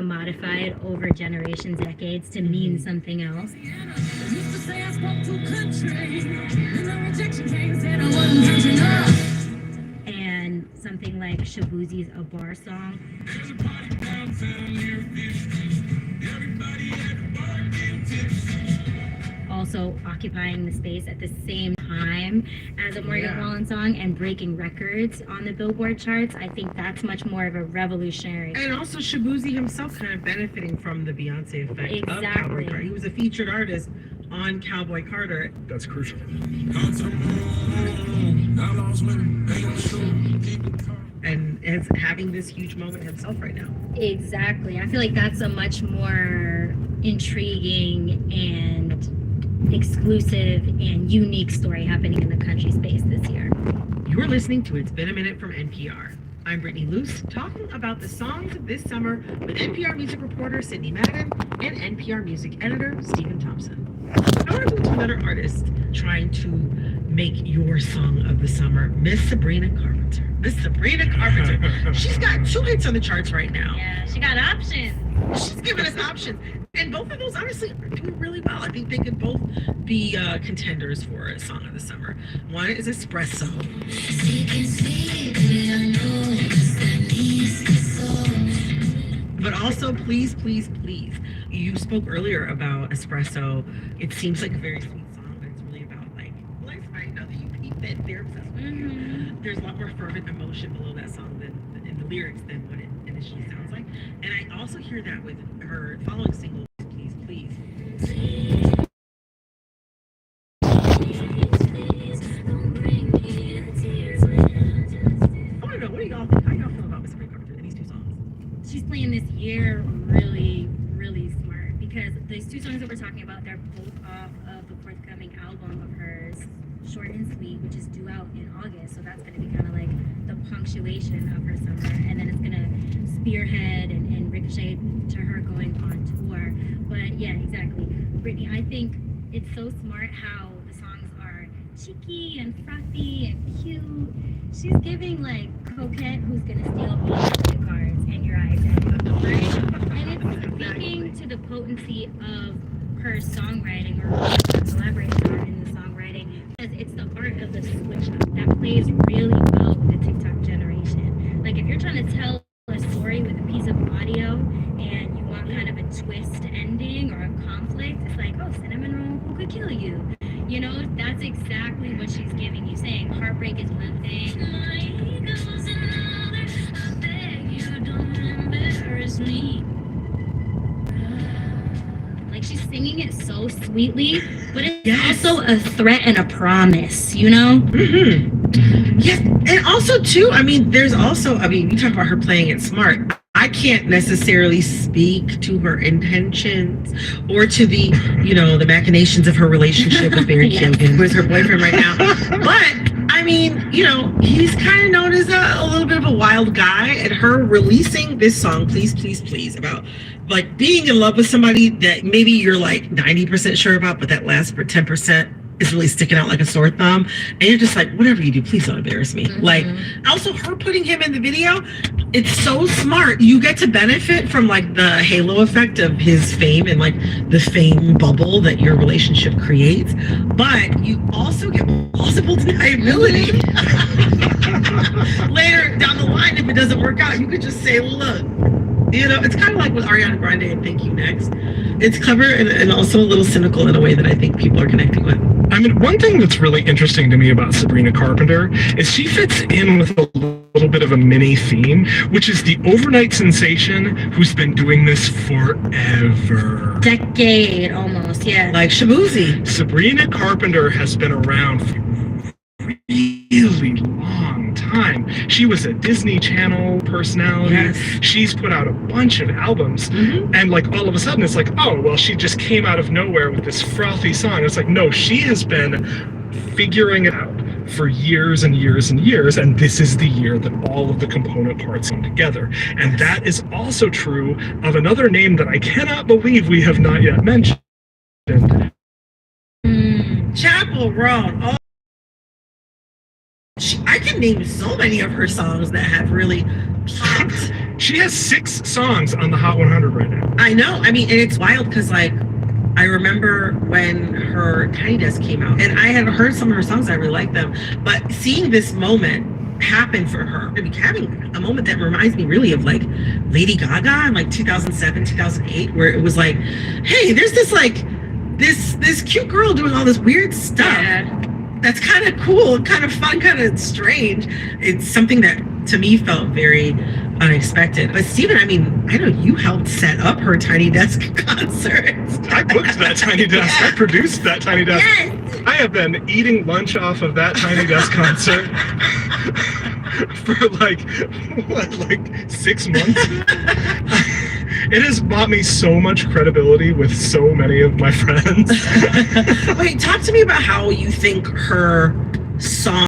commodified over generations, decades to mean something else. And something like Shabuzi's A Bar Song. Also occupying the space at the same time as a Morgan Wallen song and breaking records on the Billboard charts. I think that's much more of a revolutionary. And also Shabuzi himself kind of benefiting from the Beyonce effect of Cowboy Carter. He was a featured artist on Cowboy Carter. That's crucial. And is having this huge moment himself right now. Exactly. I feel like that's a much more intriguing and exclusive and unique story happening in the country space this year. You're listening to It's Been a Minute from NPR. I'm Brittany Luce, talking about the songs of this summer with NPR music reporter Sydney Madden and NPR music editor Stephen Thompson. I want to move to another artist trying to make your song of the summer, Miss Sabrina Carpenter. Miss Sabrina Carpenter. She's got 2 hits on the charts right now. Yeah, she got options. She's giving us options. And both of those, honestly, are doing really well. I think they could both be contenders for a song of the summer. One is Espresso. But also, please, please, please. You spoke earlier about Espresso. It seems like a very sweet song, but it's really about, like, well, I know that you peep that they're obsessed with you. There's a lot more fervent emotion below that song than in the lyrics than what it initially sounds like. And I also hear that with her following single, Please, Please. I want to know, what do y'all think? How y'all feel about Miss Sabrina Carpenter in these 2 songs? She's playing this year really, really smart because these 2 songs that we're talking about, they're both off of the forthcoming album of hers, Short and Sweet, which is due out in August. So that's going to be kind of like the punctuation of her summer. And then it's going to spearhead and ricochet to her going on tour. But yeah, exactly. Brittany, I think it's so smart how the songs are cheeky and frothy and cute. She's giving like coquette who's going to steal all of the cards and your eyes, right? And it's speaking to the potency of her songwriting or her collaborating art in the songwriting. It's the art of the switch up that plays really well with the TikTok generation. Like if you're trying to tell a story with a piece of audio and you want kind of a twist ending or a conflict, it's like, oh, cinnamon roll, who could kill you? You know, that's exactly what she's giving you, saying heartbreak is one thing. I beg you, don't embarrass me. Like she's singing it so sweetly, but it's also a threat and a promise, you know? Mm-hmm. Yes, and also too, I mean, there's also, I mean, you talk about her playing it smart. I can't necessarily speak to her intentions or to the, you know, the machinations of her relationship with Barry Keoghan, who is her boyfriend right now. But I mean, you know, he's kind of known as a little bit of a wild guy, and her releasing this song, Please, Please, Please, about like being in love with somebody that maybe you're like 90% sure about, but that last 10% is really sticking out like a sore thumb. And you're just like, whatever you do, please don't embarrass me. Mm-hmm. Like, also her putting him in the video, it's so smart. You get to benefit from like the halo effect of his fame and like the fame bubble that your relationship creates. But you also get plausible deniability. Later down the line, if it doesn't work out, you could just say, look, you know, it's kind of like with Ariana Grande and Thank You Next. It's clever and also a little cynical in a way that I think people are connecting with. I mean, one thing that's really interesting to me about Sabrina Carpenter is she fits in with a little bit of a mini theme, which is the overnight sensation who's been doing this forever. Decade almost, yeah. Like Shabuzi. Sabrina Carpenter has been around for a really long time. She was a Disney Channel personality. Yes. She's put out a bunch of albums, and like all of a sudden it's like, oh, well, she just came out of nowhere with this frothy song. It's like, no, she has been figuring it out for years and years and years, and this is the year that all of the component parts come together. And that is also true of another name that I cannot believe we have not yet mentioned. Chapel Roan. Oh. I can name so many of her songs that have really popped. She has 6 songs on the Hot 100 right now. I know. I mean, and it's wild because like I remember when her Tiny Desk came out, and I had heard some of her songs. I really liked them, but seeing this moment happen for her, maybe having a moment that reminds me really of like Lady Gaga in like 2007, 2008, where it was like, hey, there's this like this cute girl doing all this weird stuff. Yeah. That's kind of cool, kind of fun, kind of strange. It's something that to me felt very unexpected. But Steven, I mean, I know you helped set up her Tiny Desk concert. I booked that Tiny Desk. I produced that Tiny Desk. Yes. I have been eating lunch off of that Tiny Desk concert for like 6 months. It has bought me so much credibility with so many of my friends. Wait, talk to me about how you think her song